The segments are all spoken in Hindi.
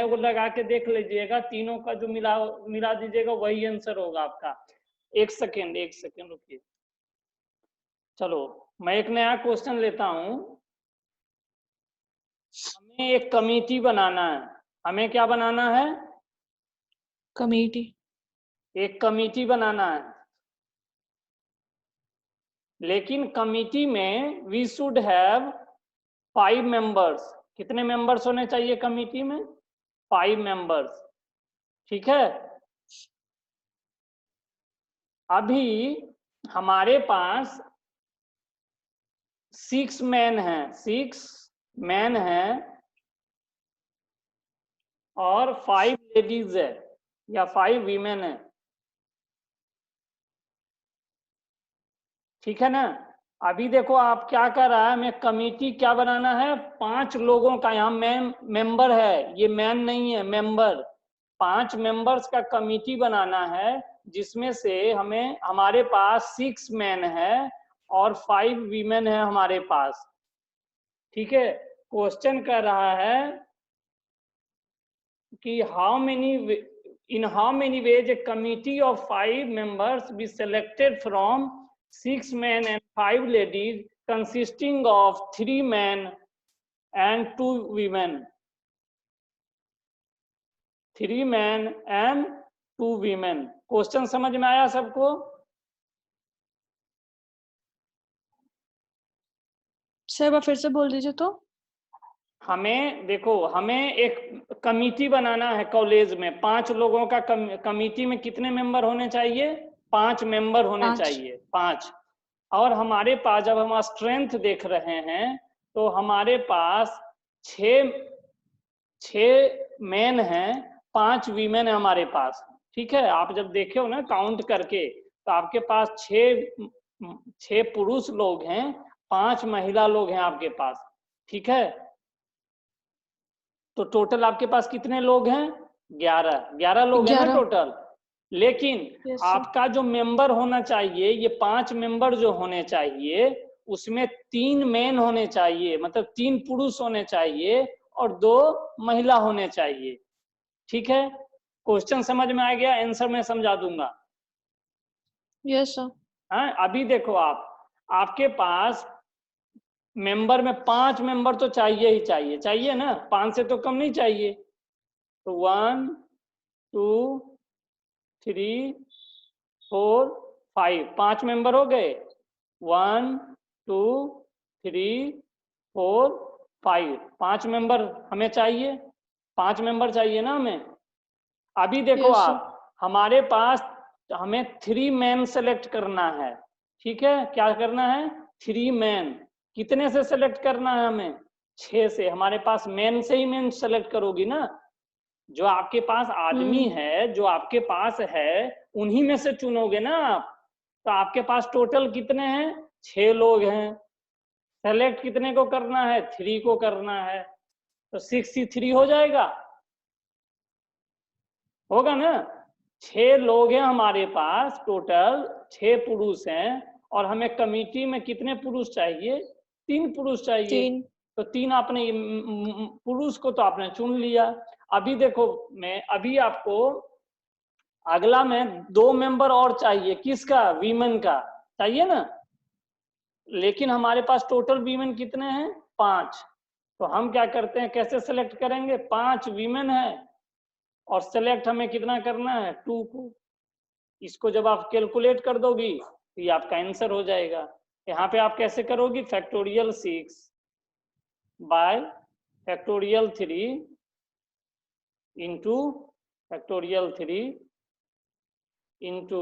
को लगा के देख लीजिएगा, तीनों का जो मिला दीजिएगा वही आंसर होगा आपका। एक सेकेंड रुकिए। चलो मैं एक नया क्वेश्चन लेता हूं। हमें एक कमेटी बनाना है। हमें क्या बनाना है? कमेटी। एक कमेटी बनाना है, लेकिन कमेटी में वी शुड हैव 5 मेंबर्स। कितने मेंबर्स होने चाहिए कमेटी में? 5 मेंबर्स। ठीक है। अभी हमारे पास 6 मैन हैं, 6 मैन हैं और 5 लेडीज है या 5 वीमेन है। ठीक है ना। अभी देखो आप क्या कर रहा है, हमें कमेटी क्या बनाना है? 5 लोगों का, यहाँ मेंबर है, ये मैन नहीं है, मेंबर। 5 मेंबर्स का कमेटी बनाना है, जिसमें से हमें, हमारे पास 6 मैन है और 5 वीमेन है हमारे पास। ठीक है। क्वेश्चन कर रहा है कि in how many ways a committee of 5 members be selected from 6 men and 5 ladies consisting of 3 men and 2 women. 3 men and 2 women. Question समझ में आया सबको? सर फिर से बोल दीजिए तो। हमें देखो, हमें एक कमेटी बनाना है कॉलेज में। 5 लोगों का कमेटी में कितने मेंबर होने चाहिए? 5 मेंबर होने चाहिए, 5। और हमारे पास, जब हम स्ट्रेंथ देख रहे हैं, तो हमारे पास 6 मेन हैं, 5 वीमेन है हमारे पास। ठीक है। आप जब देखे हो ना काउंट करके, तो आपके पास 6 पुरुष लोग हैं, 5 महिला लोग हैं आपके पास। ठीक है। तो टोटल आपके पास कितने लोग हैं? 11 लोग हैं ना टोटल। लेकिन आपका जो मेंबर होना चाहिए, ये 5 मेंबर जो होने चाहिए, उसमें 3 मेन होने चाहिए, मतलब 3 पुरुष होने चाहिए और 2 महिला होने चाहिए। ठीक है। क्वेश्चन समझ में आ गया? आंसर मैं समझा दूंगा। Yes sir. हाँ, अभी देखो आपके पास मेंबर में 5 मेंबर तो चाहिए ही चाहिए ना, 5 से तो कम नहीं चाहिए। तो 1 2 3 4 5, 5 मेंबर हो गए। 1 2 3 4 5, 5 मेंबर हमें चाहिए। 5 मेंबर चाहिए ना हमें। अभी देखो हमारे पास, हमें 3 मैन सेलेक्ट करना है। ठीक है। क्या करना है? 3 मैन। कितने से सेलेक्ट करना है हमें? 6 से। हमारे पास मैन से ही मैन सेलेक्ट करोगी ना। जो आपके पास आदमी है, जो आपके पास है, उन्हीं में से चुनोगे ना आप। तो आपके पास टोटल कितने हैं? 6 लोग हैं। सेलेक्ट कितने को करना है? 3 को करना है। तो 63 हो जाएगा, होगा ना। 6 लोग हैं हमारे पास, टोटल 6 पुरुष हैं। और हमें कमेटी में कितने पुरुष चाहिए? 3 पुरुष चाहिए। 3। तो 3 आपने पुरुष को तो आपने चुन लिया। अभी देखो, मैं अभी आपको अगला में 2 मेंबर और चाहिए। किसका? वीमेन का चाहिए ना। लेकिन हमारे पास टोटल वीमेन कितने हैं? 5। तो हम क्या करते हैं, कैसे सेलेक्ट करेंगे? 5 वीमेन है और सेलेक्ट हमें कितना करना है? 2 को। इसको जब आप कैलकुलेट कर दोगी तो ये आपका आंसर हो जाएगा। यहाँ पे आप कैसे करोगी? Factorial 6 bye factorial 3 into factorial 3 into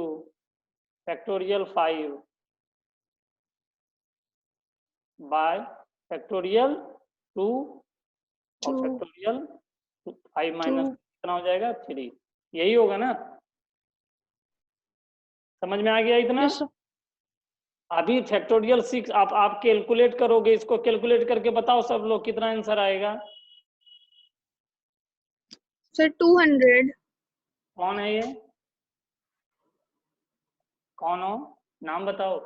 factorial 5 bye factorial 2 और फैक्टोरियल 5 माइनस कितना हो जाएगा? 3। यही होगा ना। समझ में आ गया इतना? yes, अभी फैक्टोरियल 6 आप कैलकुलेट करोगे, इसको कैलकुलेट करके बताओ सब लोग कितना आंसर आएगा। सर 200। कौन है ये? कौन हो? नाम बताओ।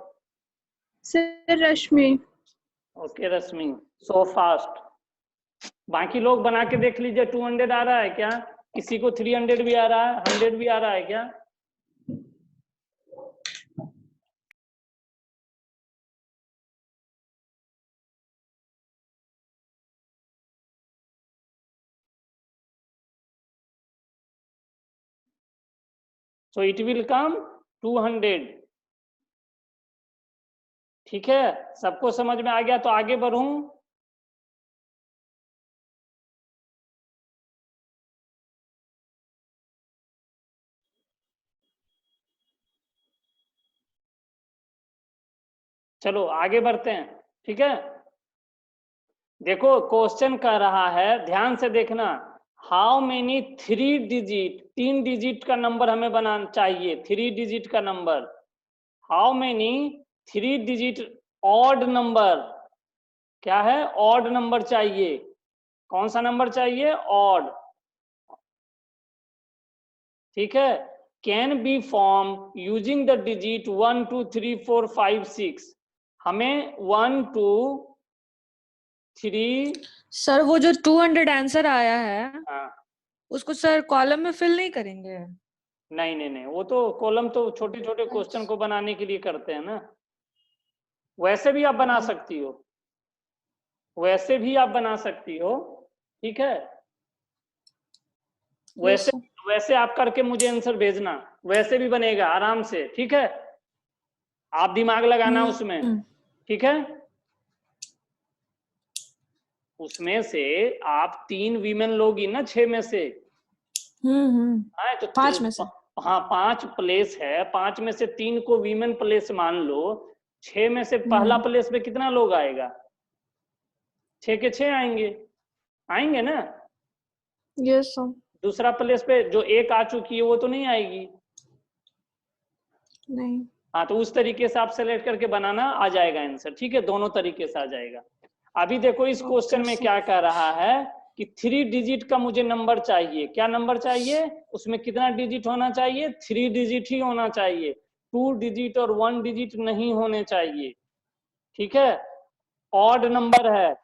सर रश्मि। ओके रश्मि, सो फास्ट। बाकी लोग बना के देख लीजिए 200 आ रहा है क्या, किसी को 300 भी आ रहा है, 100 भी आ रहा है क्या? So it will come 200। ठीक है, सबको समझ में आ गया तो आगे बढ़ूं। चलो आगे बढ़ते हैं। ठीक है, देखो क्वेश्चन कह रहा है, ध्यान से देखना, हाउ मेनी 3 डिजिट, 3 डिजिट का नंबर हमें बनाना चाहिए, 3 डिजिट का number, how many 3 digit odd number, क्या है, ऑड नंबर चाहिए। कौन सा नंबर चाहिए, ऑड। ठीक है, can be form using the digit 1 2 3 4 5 6। हमें 1 2 3, सर वो जो 200 आंसर आया है हाँ, उसको सर कॉलम में फिल नहीं करेंगे? नहीं नहीं नहीं, वो तो कॉलम तो छोटे छोटे क्वेश्चन को बनाने के लिए करते हैं ना, वैसे भी आप बना सकती हो, वैसे भी आप बना सकती हो। ठीक है, वैसे वैसे आप करके मुझे आंसर भेजना, वैसे भी बनेगा आराम से। ठीक है, आप दिमाग लगाना उसमें। ठीक है, उसमें से आप 3 वीमेन लोगी ना 6 में से। हाँ तो 5 में से। हाँ 5 प्लेस है, 5 में से 3 को वीमेन प्लेस मान लो, 6 में से पहला प्लेस पे कितना लोग आएगा, 6 के 6 आएंगे, आएंगे ना। Yes sir. दूसरा प्लेस पे जो 1 आ चुकी है वो तो नहीं आएगी। नहीं। हाँ तो उस तरीके से आप सेलेक्ट करके बनाना, आ जाएगा आंसर। ठीक है, दोनों तरीके से आ जाएगा। अभी देखो इस क्वेश्चन में क्या कह रहा है कि 3 डिजिट का मुझे नंबर चाहिए। क्या नंबर चाहिए, उसमें कितना डिजिट होना चाहिए, 3 डिजिट ही होना चाहिए, 2 डिजिट और 1 डिजिट नहीं होने चाहिए। ठीक है, ऑड नंबर है,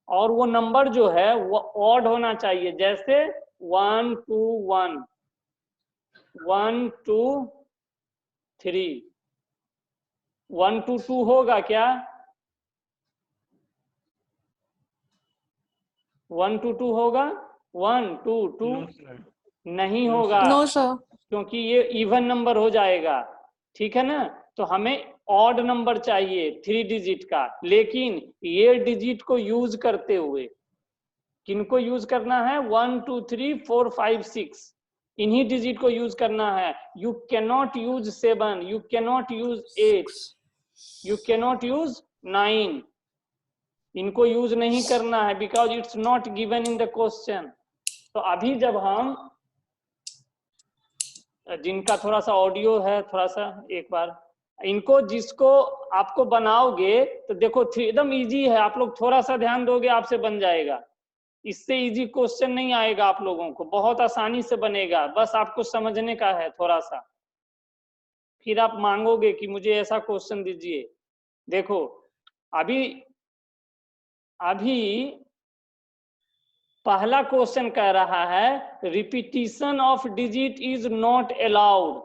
और वो नंबर जो है वो ऑड होना चाहिए, जैसे 1 2 1, 1 2 3, 1 2 2 होगा क्या, 1 2 2 होगा, 1 2 2 नहीं होगा, नो सर। क्योंकि ये इवन नंबर हो जाएगा। ठीक है ना, तो हमें ऑड नंबर चाहिए 3 डिजिट का, लेकिन ये डिजिट को यूज करते हुए, किनको यूज करना है, 1 2 3 4 5 6, इन्हीं डिजिट को यूज करना है। You can not use 7, you can not use 8, you can not use 9, इनको यूज नहीं करना है, because it's not given in the question. तो अभी जब हम, जिनका थोड़ा सा ऑडियो है, थोड़ा सा एक बार इनको, जिसको आपको बनाओगे तो देखो एकदम इजी है, आप लोग थोड़ा सा ध्यान दोगे आपसे बन जाएगा। इससे इजी क्वेश्चन नहीं आएगा आप लोगों को, बहुत आसानी से बनेगा, बस आपको समझने का है थोड़ा सा, फिर आप मांगोगे कि मुझे ऐसा क्वेश्चन दीजिए। देखो अभी अभी पहला क्वेश्चन कह रहा है repetition of digit is not allowed,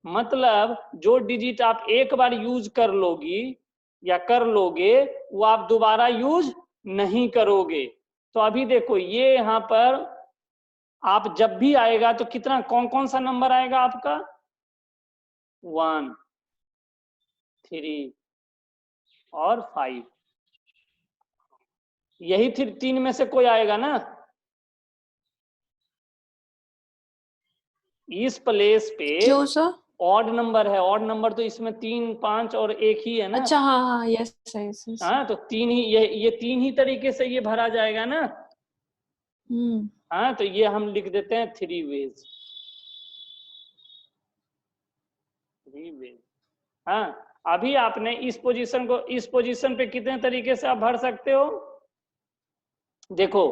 मतलब जो डिजिट आप एक बार यूज कर लोगी या कर लोगे वो आप दोबारा यूज नहीं करोगे। तो अभी देखो ये यहाँ पर आप जब भी आएगा तो कितना, कौन कौन सा नंबर आएगा आपका, 1 3 और 5, यही 3 में से कोई आएगा ना। इस प्लेस पे क्यों सर? ऑड नंबर है, ऑड नंबर तो इसमें 3 5 और 1 ही है ना। अच्छा हाँ हाँ यस यस। हाँ तो 3 ही, ये 3 ही तरीके से ये भरा जाएगा ना। हाँ तो ये हम लिख देते हैं 3 वेज, 3 वेज। हाँ अभी आपने इस पोजीशन को, इस पोजीशन पे कितने तरीके से आप भर सकते हो, देखो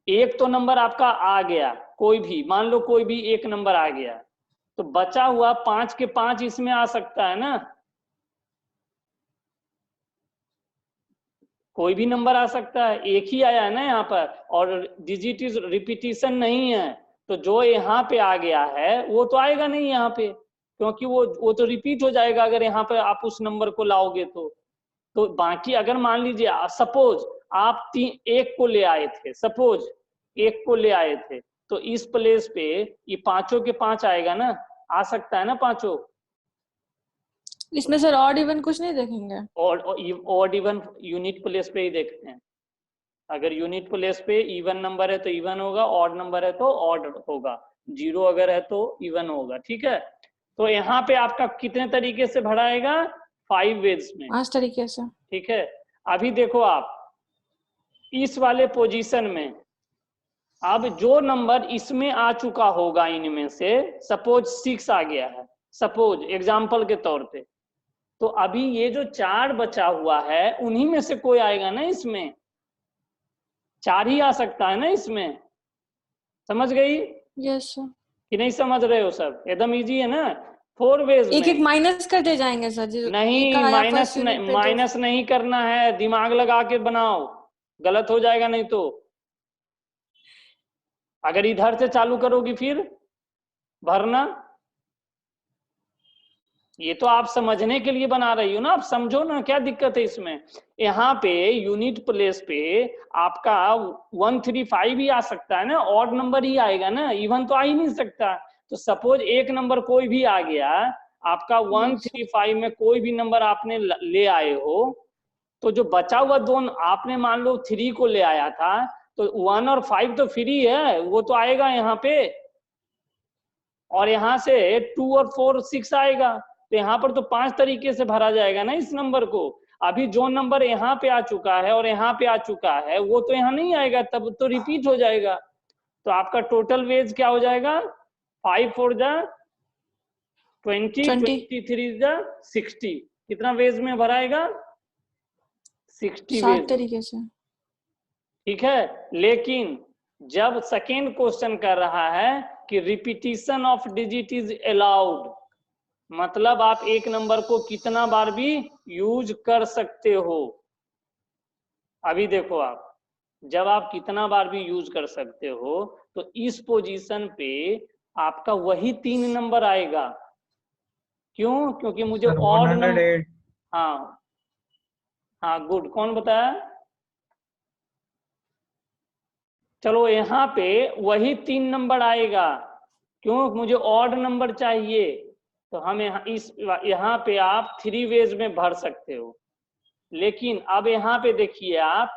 एक तो नंबर आपका आ गया, कोई भी मान लो, कोई भी एक नंबर आ गया, तो बचा हुआ 5 के 5 इसमें आ सकता है ना, कोई भी नंबर आ सकता है, एक ही आया है ना यहाँ पर, और डिजिट इज रिपीटिशन नहीं है, तो जो यहाँ पे आ गया है वो तो आएगा नहीं यहाँ पे, क्योंकि वो तो रिपीट हो जाएगा अगर यहाँ पे आप उस नंबर को लाओगे तो बाकी अगर मान लीजिए सपोज आप एक को ले आए थे, सपोज एक को ले आए थे, तो इस प्लेस पे ये पांचों के पांच आएगा ना, आ सकता है ना पांचों। इसमें सर ऑड इवन कुछ नहीं देखेंगे? ऑड इवन यूनिट प्लेस पे ही देखते हैं। अगर यूनिट प्लेस पे इवन नंबर है तो इवन होगा, ऑड नंबर है तो ऑड होगा, जीरो अगर है तो इवन होगा। ठीक है, तो यहाँ पे आपका कितने तरीके से भराएगा? 5 वेज में, 5 तरीके से। ठीक है। अभी देखो आप इस वाले पोजीशन में, अब जो नंबर इसमें आ चुका होगा इनमें से, सपोज 6 आ गया है, सपोज एग्जाम्पल के तौर पे, तो अभी ये जो 4 बचा हुआ है उन्हीं में से कोई आएगा ना, इसमें 4 ही आ सकता है ना इसमें। समझ गई? Yes sir. कि नहीं समझ रहे हो? सब एकदम इजी है ना। 4 वेज में एक माइनस करते जाएंगे सर जी। नहीं, माइनस नहीं करना है, दिमाग लगा के बनाओ, गलत हो जाएगा नहीं तो। अगर इधर से चालू करोगी फिर भरना, ये तो आप समझने के लिए बना रही हो ना, आप समझो ना, क्या दिक्कत है इसमें। यहाँ पे यूनिट प्लेस पे आपका 135 ही आ सकता है ना, ऑड नंबर ही आएगा ना, इवन तो आ ही नहीं सकता। तो सपोज एक नंबर कोई भी आ गया आपका 135 में, कोई भी नंबर आपने ले आए हो, तो जो बचा हुआ दोनों आपने मान लो 3 को ले आया था, तो 1 और 5 तो फ्री है, वो तो आएगा यहाँ पे, और यहाँ से 2 और 4 6 आएगा, तो यहाँ पर तो 5 तरीके से भरा जाएगा ना इस नंबर को। अभी जो नंबर यहाँ पे आ चुका है और यहाँ पे आ चुका है वो तो यहाँ नहीं आएगा, तब तो रिपीट हो जाएगा। तो आपका टोटल वेज क्या हो जाएगा? 5 4 जा 20, 23 जा 60। कितना वेज में भराएगा? 60 वेज तरीके से। ठीक है, लेकिन जब सेकेंड क्वेश्चन कर रहा है कि repetition of digit is allowed, मतलब आप एक नंबर को कितना बार भी यूज कर सकते हो। अभी देखो आप, जब आप कितना बार भी यूज कर सकते हो, तो इस पोजीशन पे आपका वही 3 नंबर आएगा। क्यों? क्योंकि मुझे ऑड नंबर, हाँ हाँ गुड, कौन बताया? चलो यहाँ पे वही 3 नंबर आएगा, क्यों? मुझे ऑड नंबर चाहिए, तो हम यहाँ पे आप 3 वेज में भर सकते हो। लेकिन अब यहाँ पे देखिए आप,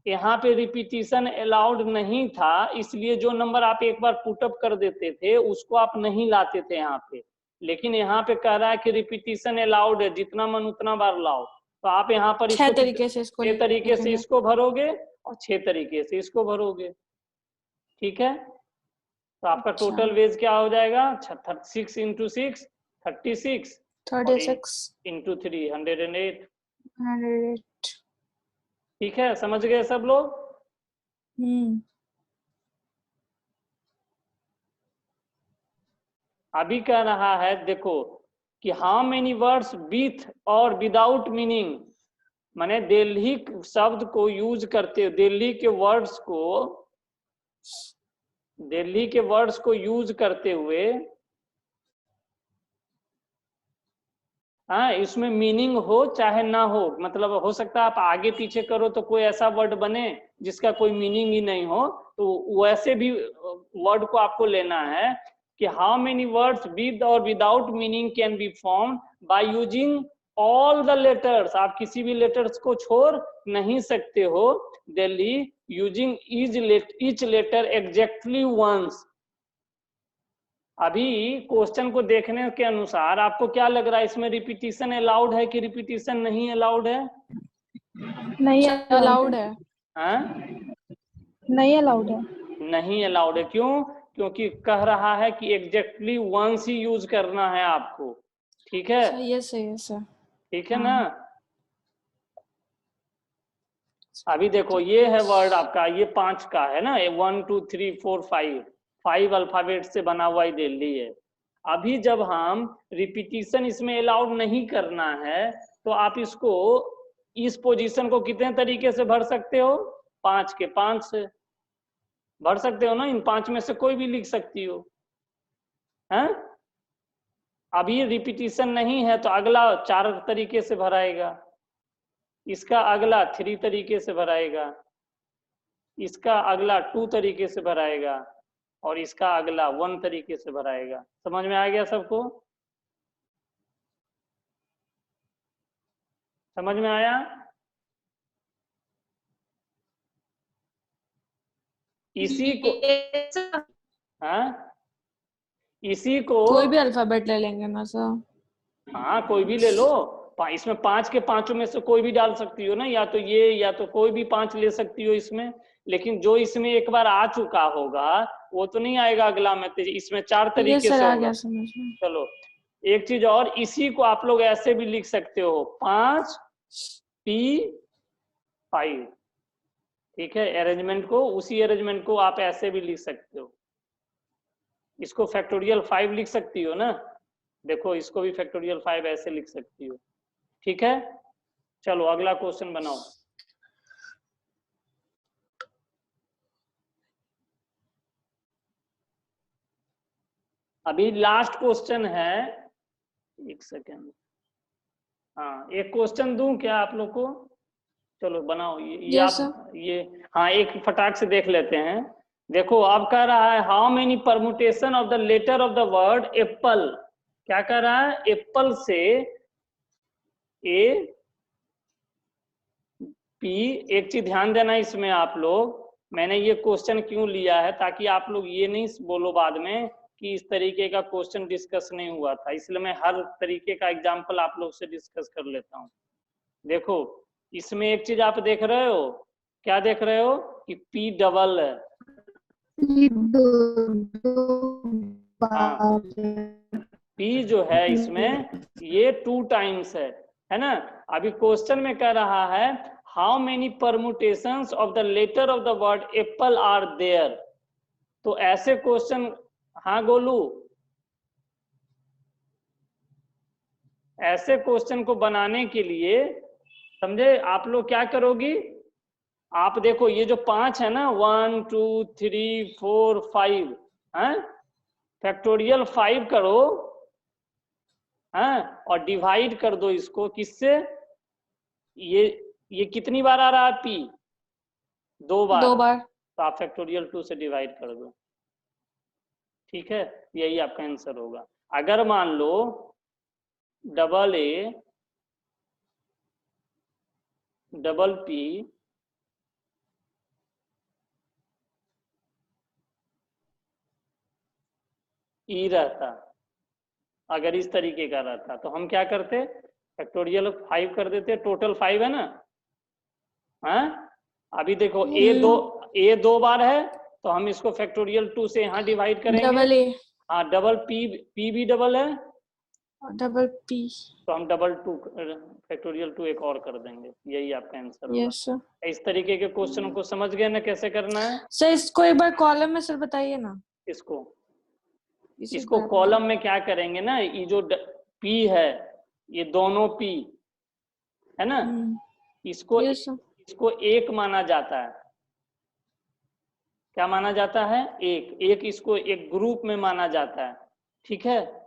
यहाँ पे रिपीटिशन अलाउड नहीं था, इसलिए जो नंबर आप एक बार पुटअप कर देते थे उसको आप नहीं लाते थे यहाँ पे। लेकिन यहाँ पे कह रहा है कि रिपीटिशन अलाउड है, जितना मन उतना बार लाओ, तो आप यहाँ पर 6 तरीके से इसको भरोगे और 6 तरीके से इसको भरोगे। ठीक है, तो आपका टोटल वेज क्या हो जाएगा? 6 इंटू 6 36 इंटू 3 108। ठीक है, समझ गए सब लोग? अभी कह रहा है देखो कि हाउ मेनी वर्ड्स विथ और विदाउट मीनिंग, माने दिल्ली शब्द को यूज करते, दिल्ली के वर्ड्स को यूज करते हुए, हाँ, इसमें मीनिंग हो चाहे ना हो, मतलब हो सकता है आप आगे पीछे करो तो कोई ऐसा वर्ड बने जिसका कोई मीनिंग ही नहीं हो, तो वैसे भी वर्ड को आपको लेना है कि हाउ मेनी वर्ड्स विद और without meaning can be form by using all the letters. आप किसी भी लेटर्स को छोड़ नहीं सकते हो, दिल्ली using each letter exactly once. अभी क्वेश्चन को देखने के अनुसार आपको क्या लग रहा है, इसमें रिपीटिशन अलाउड है कि रिपीटिशन नहीं अलाउड है? नहीं अलाउड है। हाँ, नहीं अलाउड है। नहीं अलाउड है, क्यों? क्योंकि कह रहा है कि एग्जैक्टली वंस ही यूज करना है आपको। ठीक है, सही है सर। ठीक है ना। अभी देखो ये है वर्ड आपका, ये 5 का है ना, 1 2 3 4 5 अल्फाबेट से बना हुआ ही दिल्ली है। अभी जब हम रिपीटिशन इसमें अलाउड नहीं करना है, तो आप इसको इस पोजीशन को कितने तरीके से भर सकते हो? 5 के 5 से भर सकते हो ना, इन 5 में से कोई भी लिख सकती हो, हैं? अभी रिपीटिशन नहीं है तो अगला 4 तरीके से भराएगा, इसका अगला 3 तरीके से भराएगा, इसका अगला 2 तरीके से भराएगा और इसका अगला 1 तरीके से भराएगा। समझ में आ गया सबको? समझ में आया? इसी को हाँ, इसी को कोई भी अल्फाबेट ले लेंगे ना सर? हाँ कोई भी ले लो, इसमें 5 के 5 में से कोई भी डाल सकती हो ना, या तो ये या तो कोई भी 5 ले सकती हो इसमें, लेकिन जो इसमें एक बार आ चुका होगा वो तो नहीं आएगा अगला में, इसमें 4 तरीके से आ होगा। गया समझ में। चलो एक चीज और, इसी को आप लोग ऐसे भी लिख सकते हो 5P5, ठीक है? अरेंजमेंट को, उसी अरेंजमेंट को आप ऐसे भी लिख सकते हो, इसको फैक्टोरियल 5 लिख सकती हो ना, देखो इसको भी फैक्टोरियल 5 ऐसे लिख सकती हो, ठीक है? चलो अगला क्वेश्चन बनाओ। अभी लास्ट क्वेश्चन है, एक सेकेंड, हाँ एक क्वेश्चन दूं क्या आप लोग को? चलो बनाओ ये Yes, आप ये, हाँ एक फटाक से देख लेते हैं। देखो अब कह रहा है how many permutation of the letter of the word apple, क्या कह रहा है? एप्पल से ए पी, एक चीज ध्यान देना इसमें आप लोग, मैंने ये क्वेश्चन क्यों लिया है ताकि आप लोग ये नहीं बोलो बाद में कि इस तरीके का क्वेश्चन डिस्कस नहीं हुआ था, इसलिए मैं हर तरीके का एग्जांपल आप लोग से डिस्कस कर लेता हूँ। देखो इसमें एक चीज आप देख रहे हो, क्या देख रहे हो कि पी डबल है, हाँ पी जो है इसमें ये 2 टाइम्स है ना? अभी क्वेश्चन में कह रहा है how many permutations of the letter of the word apple are there, तो ऐसे क्वेश्चन, हाँ गोलू, ऐसे क्वेश्चन को बनाने के लिए समझे आप लोग क्या करोगी? आप देखो ये जो 5 है ना, 1 2 3 4 5 है, फैक्टोरियल 5 करो, हाँ, और डिवाइड कर दो इसको किससे? ये कितनी बार आ रहा है पी? 2 बार, 2 बार, तो आप फैक्टोरियल 2 से डिवाइड कर दो, ठीक है? यही आपका आंसर होगा। अगर मान लो double A double P E रहता, अगर इस तरीके का रहता तो हम क्या करते? फैक्टोरियल 5 कर देते, टोटल 5 है ना, हाँ? अभी देखो ए 2 बार है तो हम इसको फैक्टोरियल 2 से यहाँ डिवाइड करेंगे, डबल ए, हाँ डबल पी भी डबल है डबल पी, तो हम डबल 2 फैक्टोरियल 2 एक और कर देंगे, यही आपका आंसर होगा। Yes sir. इस तरीके के क्वेश्चन को समझ गए ना कैसे करना है? सर इसको एक बार कॉलम में सर बताइए ना। इसको कॉलम में क्या करेंगे ना, ये जो पी है ये दोनों पी है ना, इसको एक माना जाता है, क्या माना जाता है? एक इसको एक ग्रुप में माना जाता है, ठीक है?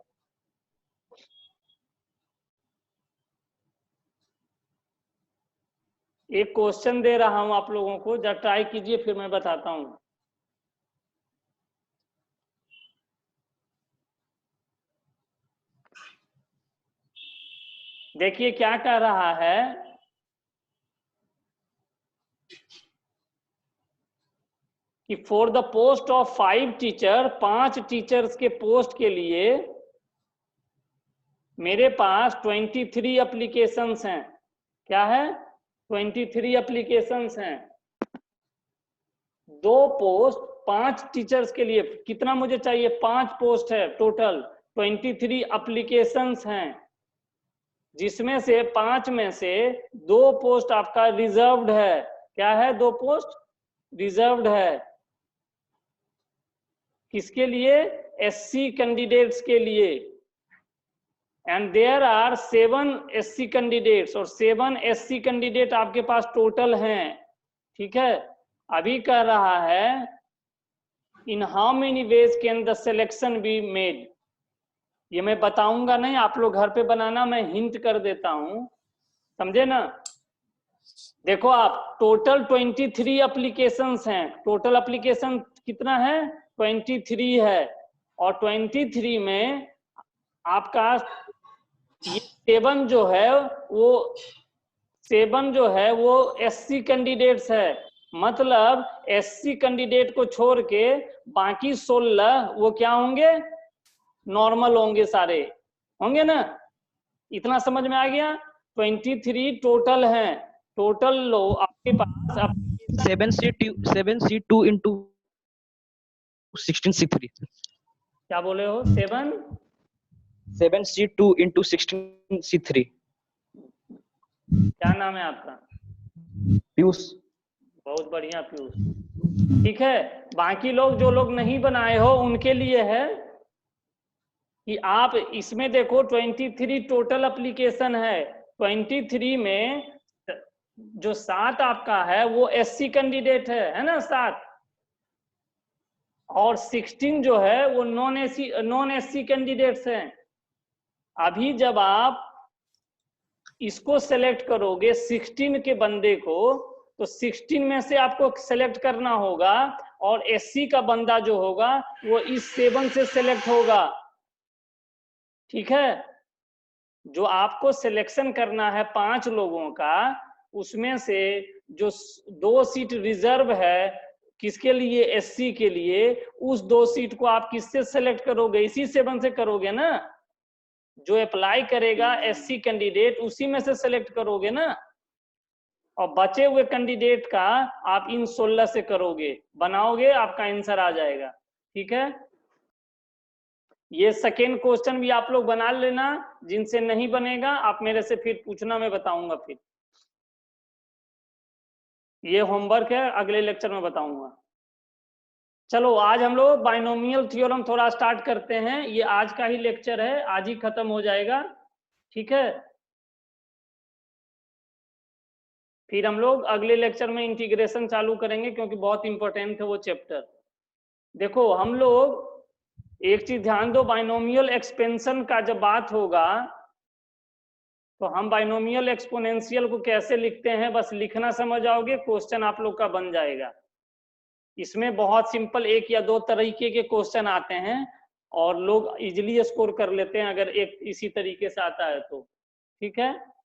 एक क्वेश्चन दे रहा हूं आप लोगों को, जरा ट्राई कीजिए फिर मैं बताता हूं। देखिए क्या कह रहा है कि for the post of 5 teacher, 5 teachers के पोस्ट के लिए मेरे पास 23 एप्लीकेशंस हैं। क्या है? 23 एप्लीकेशंस हैं। 2 पोस्ट 5 टीचर्स के लिए, कितना मुझे चाहिए? 5 पोस्ट है, टोटल 23 एप्लीकेशंस हैं, जिसमें से 5 में से 2 पोस्ट आपका रिजर्व्ड है। क्या है? 2 पोस्ट रिजर्व्ड है, किसके लिए? SC कैंडिडेट्स के लिए। And there are 7 SC candidates, और 7 SC कैंडिडेट आपके पास टोटल हैं, ठीक है। अभी कह रहा है in how many ways can the selection be made. ये मैं बताऊंगा नहीं, आप लोग घर पे बनाना, मैं हिंट कर देता हूं, समझे ना। देखो आप, टोटल 23 एप्लीकेशंस हैं। टोटल एप्लीकेशन कितना है? 23 है। और 23 में आपका ये 7 जो है वो SC कैंडिडेट्स है। मतलब SC कैंडिडेट को छोड़ के बाकी 16 वो क्या होंगे? नॉर्मल होंगे, सारे होंगे ना। इतना समझ में आ गया? 23 टोटल हैं। टोटल लो आपके पास 7C2 into 16C3। क्या बोले हो? 7C2 into 16C3। क्या नाम है आपका? पीयूष। बहुत बढ़िया पीयूष, ठीक है। बाकी लोग, जो लोग नहीं बनाए हो, उनके लिए है कि आप इसमें देखो 23 टोटल एप्लीकेशन है। 23 में जो 7 आपका है वो SC कैंडिडेट है ना, 7। और 16 जो है वो नॉन SC कैंडिडेट्स हैं। अभी जब आप इसको सेलेक्ट करोगे 16 के बंदे को, तो 16 में से आपको सेलेक्ट करना होगा, और SC का बंदा जो होगा वो इस 7 से सेलेक्ट होगा, ठीक है। जो आपको सिलेक्शन करना है 5 लोगों का, उसमें से जो 2 सीट रिजर्व है, किसके लिए? SC के लिए। उस 2 सीट को आप किससे सेलेक्ट करोगे? इसी 7 से करोगे ना। जो अप्लाई करेगा SC कैंडिडेट, उसी में से सेलेक्ट करोगे ना। और बचे हुए कैंडिडेट का आप इन 16 से करोगे, बनाओगे, आपका आंसर आ जाएगा, ठीक है। ये सेकेंड क्वेश्चन भी आप लोग बना लेना। जिनसे नहीं बनेगा आप मेरे से फिर पूछना, मैं बताऊंगा फिर। ये होमवर्क है, अगले लेक्चर में बताऊंगा। चलो आज हम लोग बाइनोमियल थ्योरम थोड़ा स्टार्ट करते हैं। ये आज का ही लेक्चर है, आज ही खत्म हो जाएगा, ठीक है। फिर हम लोग अगले लेक्चर में इंटीग्रेशन चालू करेंगे, क्योंकि बहुत इंपॉर्टेंट है वो चैप्टर। देखो हम लोग एक चीज ध्यान दो, बाइनोमियल एक्सपेंशन का जब बात होगा तो हम बाइनोमियल एक्सपोनेंशियल को कैसे लिखते हैं, बस लिखना समझ आओगे, क्वेश्चन आप लोग का बन जाएगा। इसमें बहुत सिंपल 1 या 2 तरीके के क्वेश्चन आते हैं, और लोग इजिली स्कोर कर लेते हैं अगर एक इसी तरीके से आता है तो, ठीक है।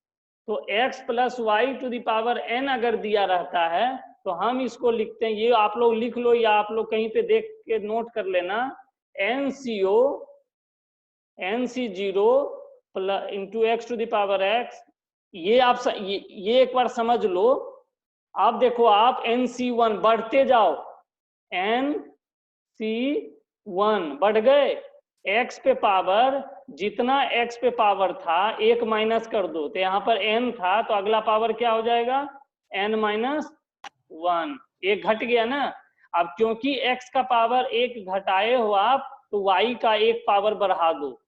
तो x + y⁴ n अगर दिया रहता है तो हम इसको लिखते हैं, ये आप लोग लिख लो या आप लोग कहीं पे देख के नोट कर लेना, NC0 × x⁴x। ये आप ये एक बार समझ लो। अब देखो आप NC1 बढ़ते जाओ, NC1 बढ़ गए, x पे पावर, जितना x पे पावर था 1 माइनस कर दो, तो यहाँ पर n था, तो अगला पावर क्या हो जाएगा? n - 1, एक घट गया ना। अब क्योंकि x का पावर 1 घटाए हो आप, तो y का 1 पावर बढ़ा दो।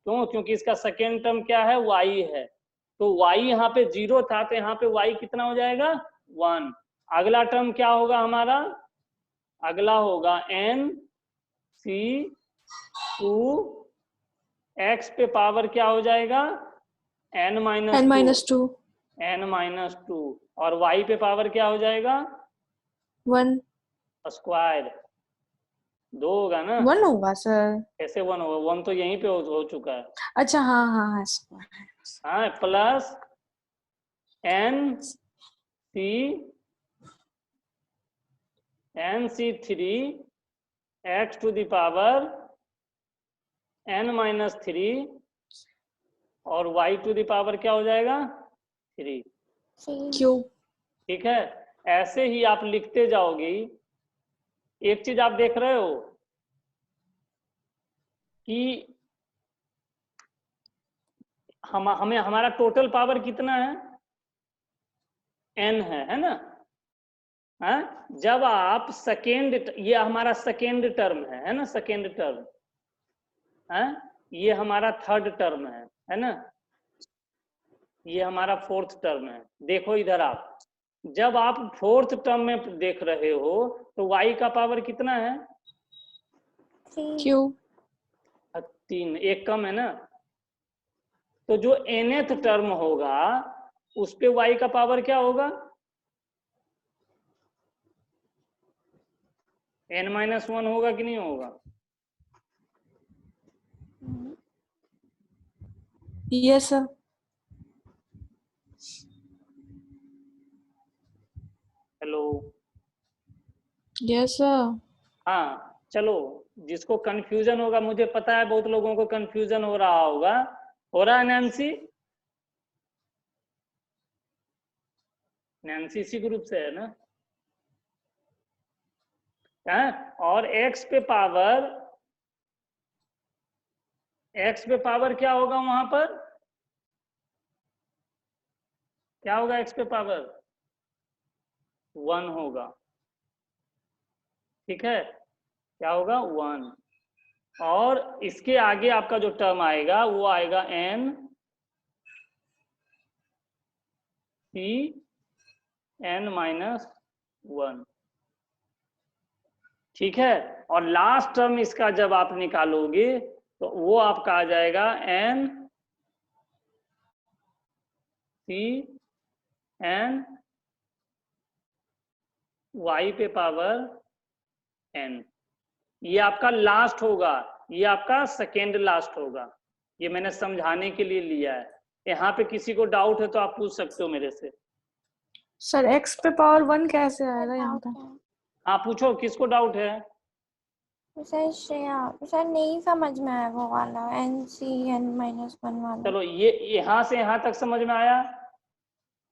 क्यों? क्योंकि इसका सेकेंड टर्म क्या है? y है। तो y यहाँ पे 0 था, तो यहाँ पे y कितना हो जाएगा? 1। अगला टर्म क्या होगा हमारा? अगला होगा NC2, x पे पावर क्या हो जाएगा? n - 2, और y पे पावर क्या हो जाएगा? 1 स्क्वायर। 2 होगा ना? 1 होगा सर। कैसे 1 होगा? 1 तो यहीं पे हो चुका है। अच्छा हाँ हाँ हाँ, हाँ, प्लस NC3 x⁴ n - 3, और y⁴ क्या हो जाएगा? 3, क्यूब। ठीक है। ऐसे ही आप लिखते जाओगे। एक चीज आप देख रहे हो कि हमें हमारा टोटल पावर कितना है? n है ना? हाँ, जब आप सेकेंड, ये हमारा सेकेंड टर्म है ना, सेकेंड टर्म है। ये हमारा थर्ड टर्म है ना, ये हमारा फोर्थ टर्म है। देखो इधर आप, जब आप फोर्थ टर्म में देख रहे हो तो y का पावर कितना है? Q 3, एक कम है ना। तो जो nth टर्म होगा उस पे y का पावर क्या होगा? n-1 होगा कि नहीं होगा? yes sir hello, yes sir हाँ चलो, जिसको कंफ्यूजन होगा, मुझे पता है बहुत लोगों को कंफ्यूजन हो रहा होगा, हो रहा है नैन्सी? नैन्सी इसी ग्रुप से है ना? है? और x पे पावर क्या होगा वहां पर? क्या होगा x पे पावर? 1 होगा, ठीक है, क्या होगा? 1। और इसके आगे आपका जो टर्म आएगा वो आएगा n c n-1, ठीक है। और लास्ट टर्म इसका जब आप निकालोगे तो वो आपका आ जाएगा n c n y पे पावर n। ये आपका लास्ट होगा, ये आपका सेकेंड लास्ट होगा। ये मैंने समझाने के लिए लिया है। यहाँ पे किसी को डाउट है तो आप पूछ सकते हो मेरे से। सर x पे पावर 1 कैसे आएगा यहाँ पे? हाँ पूछो, किसको डाउट है? सर श्रेया, सर नहीं समझ में आया वो वाला n-1 वाला। चलो, ये यहाँ से यहाँ तक समझ में आया?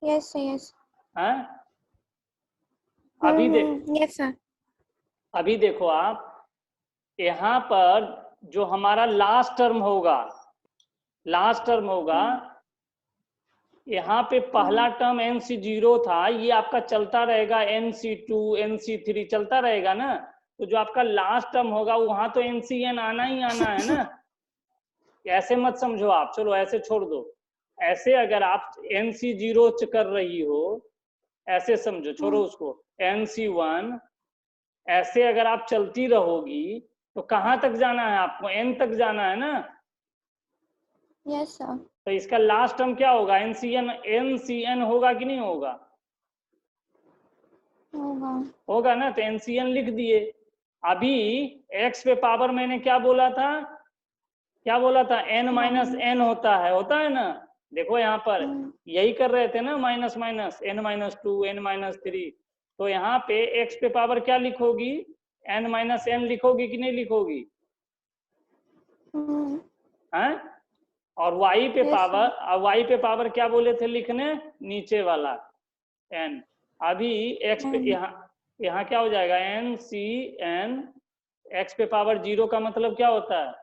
यस यस है? अभी यस सर। अभी देखो आप, यहाँ पर जो हमारा लास्ट टर्म होगा, यहाँ पे पहला टर्म nc0 था, ये आपका चलता रहेगा, nc2 nc3 चलता रहेगा ना। तो जो आपका लास्ट टर्म होगा वहां तो ncn आना ही आना है ना। ऐसे मत समझो आप, चलो ऐसे छोड़ दो। ऐसे अगर आप nc0 कर रही हो, ऐसे समझो, छोड़ो उसको, nc1, ऐसे अगर आप चलती रहोगी तो कहाँ तक जाना है आपको? n तक जाना है ना। Yes sir. तो इसका लास्ट टर्म क्या होगा? ncn होगा कि नहीं होगा? होगा ना। तो ncn लिख दिए। अभी x पे पावर मैंने क्या बोला था? n-n होता है ना। देखो यहाँ पर यही कर रहे थे ना, माइनस माइनस, n-2 n-3। तो यहाँ पे x पे पावर क्या लिखोगी? n-n लिखोगी कि नहीं लिखोगी? हैं? और y पे पावर क्या बोले थे लिखने? नीचे वाला n। अभी x पे यहाँ क्या हो जाएगा? n-c-n। x पे पावर 0 का मतलब क्या होता है?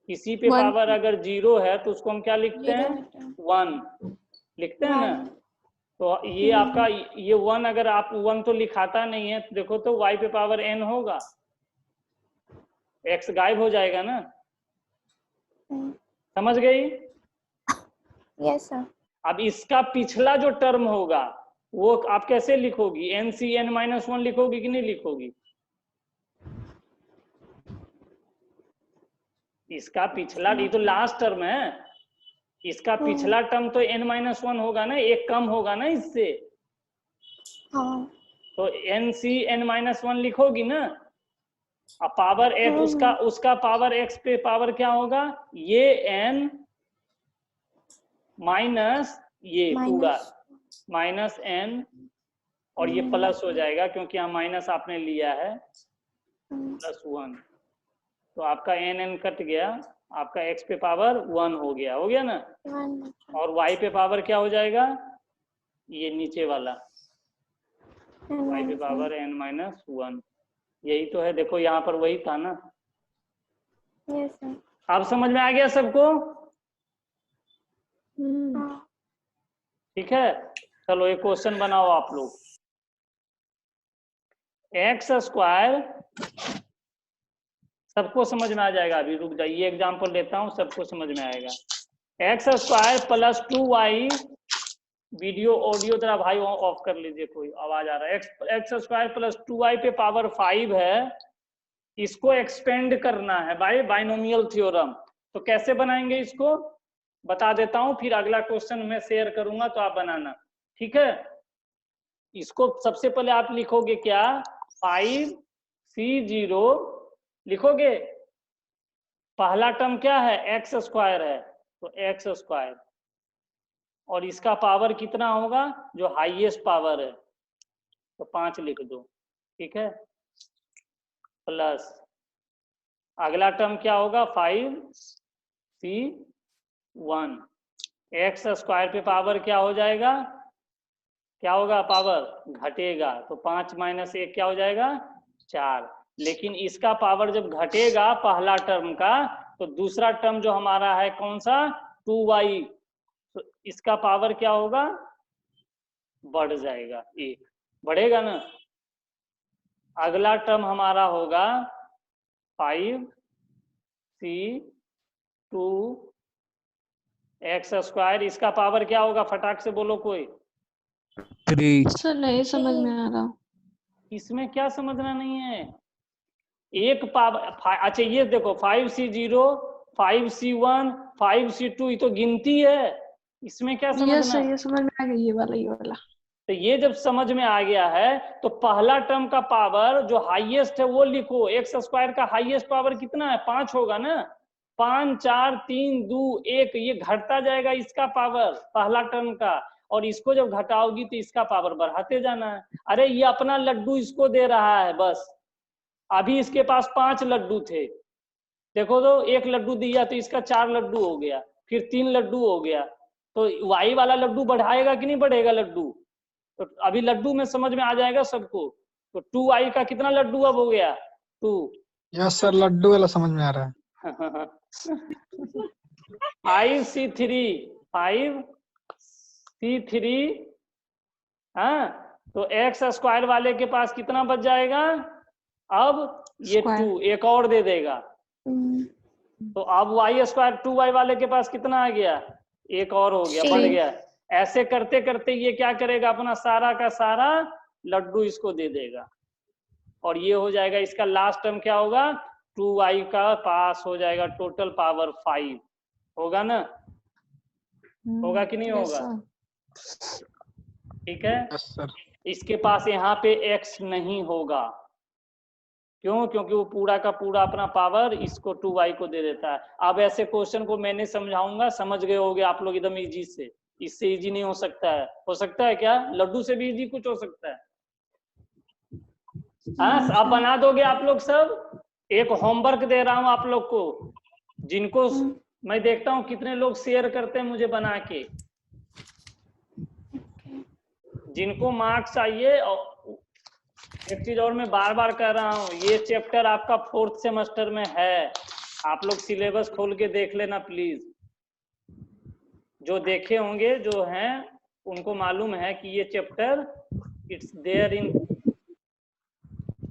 किसी पे पावर अगर 0 है तो उसको हम क्या लिखते हैं? 1 लिखते हैं ना। तो ये आपका ये 1, अगर आप 1 तो लिखाता नहीं है, देखो तो y पे पावर n होगा, x गायब हो जाएगा ना। समझ गई? Yes sir. अब इसका पिछला जो टर्म होगा वो आप कैसे लिखोगी? nc(n-1) लिखोगी कि नहीं लिखोगी? इसका पिछला, ये तो लास्ट टर्म है, इसका पिछला टर्म तो n-1 होगा ना, एक कम होगा ना इससे। हाँ। तो nc(n-1) लिखोगी ना। अब पावर x, उसका पावर x पे पावर क्या होगा? ये n माइनस ये पूरा माइनस n, और ये प्लस हो जाएगा क्योंकि यहाँ माइनस आपने लिया है, +1। तो आपका n कट गया, आपका x पे पावर 1 हो गया ना। और y पे पावर क्या हो जाएगा? ये नीचे वाला y पे पावर n-1। यही तो है, देखो यहाँ पर वही था ना। Yes sir. आप समझ में आ गया सबको? ठीक है, चलो एक क्वेश्चन बनाओ आप लोग। x² सबको समझ में आ जाएगा। अभी रुक जाइए, एग्जाम्पल लेता हूँ, सबको समझ में आएगा। X square plus 2y, video audio जरा भाई ऑफ कर लीजिए, कोई आवाज आ रहा है। एक्स स्क्वायर प्लस 2y पे पावर 5 है, इसको एक्सपेंड करना है बाय बाइनोमियल थ्योरम। तो कैसे बनाएंगे इसको बता देता हूं, फिर अगला क्वेश्चन मैं शेयर करूंगा तो आप बनाना, ठीक है। इसको सबसे पहले आप लिखोगे क्या, 5c0 लिखोगे। पहला टर्म क्या है, एक्स स्क्वायर है, तो एक्स स्क्वायर, और इसका पावर कितना होगा, जो हाईएस्ट पावर है, तो 5 लिख दो, ठीक है। प्लस अगला टर्म क्या होगा, 5c1, एक्स स्क्वायर पे पावर क्या हो जाएगा, क्या होगा, पावर घटेगा, तो 5 माइनस 1 क्या हो जाएगा, 4। लेकिन इसका पावर जब घटेगा पहला टर्म का, तो दूसरा टर्म जो हमारा है कौन सा, 2y, तो इसका पावर क्या होगा, बढ़ जाएगा, 1 बढ़ेगा ना। अगला टर्म हमारा होगा 5c2 एक्स स्क्वायर, इसका पावर क्या होगा, फटाक से बोलो कोई। 3 सर नहीं समझ में आ रहा। इसमें क्या समझना नहीं है, एक पावर, अच्छा ये देखो 5c0 5c1 5c2, ये तो गिनती है, इसमें क्या समझना यस सर, ये समझ में आ गया, ये वाला। तो ये जब समझ में आ गया है तो पहला टर्म का पावर जो हाईएस्ट है वो लिखो। एक्स स्क्वायर का हाईएस्ट पावर कितना है, 5 होगा ना, 5 4 3 2 1, ये घटता जाएगा इसका पावर पहला टर्म का, और इसको जब घटाओगी तो इसका पावर बढ़ाते जाना है। अरे ये अपना लड्डू इसको दे रहा है बस, अभी इसके पास 5 लड्डू थे, देखो तो 1 लड्डू दिया तो इसका 4 लड्डू हो गया, फिर 3 लड्डू हो गया, तो वाई वाला लड्डू बढ़ाएगा कि नहीं बढ़ेगा लड्डू, तो अभी लड्डू में समझ में आ जाएगा सबको। तो 2y का कितना लड्डू अब हो गया, 2। यस सर, लड्डू वाला समझ में आ रहा है। 5c3 हाँ, तो एक्स स्क्वायर वाले के पास कितना बच जाएगा, अब ये 2 एक और दे देगा, तो अब वाई स्क्वायर 2y वाले के पास कितना आ गया, एक और हो गया, बढ़ गया। ऐसे करते करते ये क्या करेगा, अपना सारा का सारा लड्डू इसको दे देगा, और ये हो जाएगा इसका लास्ट टर्म क्या होगा, 2y का पास हो जाएगा टोटल पावर 5 होगा ना, होगा कि नहीं होगा, ठीक है। Yes sir. इसके पास यहाँ पे x नहीं होगा, क्यों, क्योंकि वो पूरा का पूरा अपना पावर इसको 2y को दे देता है। अब ऐसे क्वेश्चन को मैंने समझाऊंगा, समझ गए होगे आप लोग एकदम इजी से, इससे इजी नहीं हो सकता है। हो सकता है क्या, लड्डू से भी इजी कुछ हो सकता है, हाँ। अब बना दोगे आप लोग सब, एक होमवर्क दे रहा हूं आप लोग को, जिनको मैं देखता हूं कितने लोग शेयर करते हैं मुझे बना के, जिनको मार्क्स चाहिए। और एक चीज और मैं बार बार कह रहा हूं, ये चैप्टर आपका 4th सेमेस्टर में है, आप लोग सिलेबस खोल के देख लेना प्लीज। जो देखे होंगे, जो हैं उनको मालूम है कि ये चैप्टर इट्स देयर इन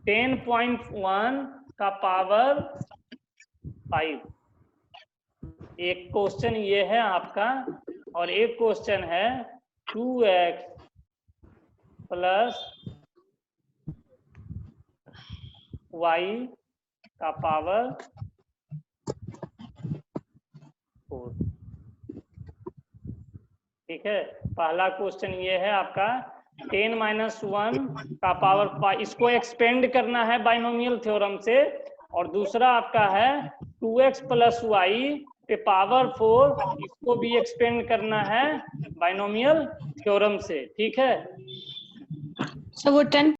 10.1 का पावर 5। एक क्वेश्चन ये है आपका, और एक क्वेश्चन है 2x प्लस y का पावर 4, ठीक है। पहला क्वेश्चन ये है आपका 10-1 का पावर 5, इसको एक्सपेंड करना है बाइनोमियल थ्योरम से, और दूसरा आपका है 2x प्लस y पे पावर 4, इसको भी एक्सपेंड करना है बाइनोमियल थ्योरम से, ठीक है। सर वो 10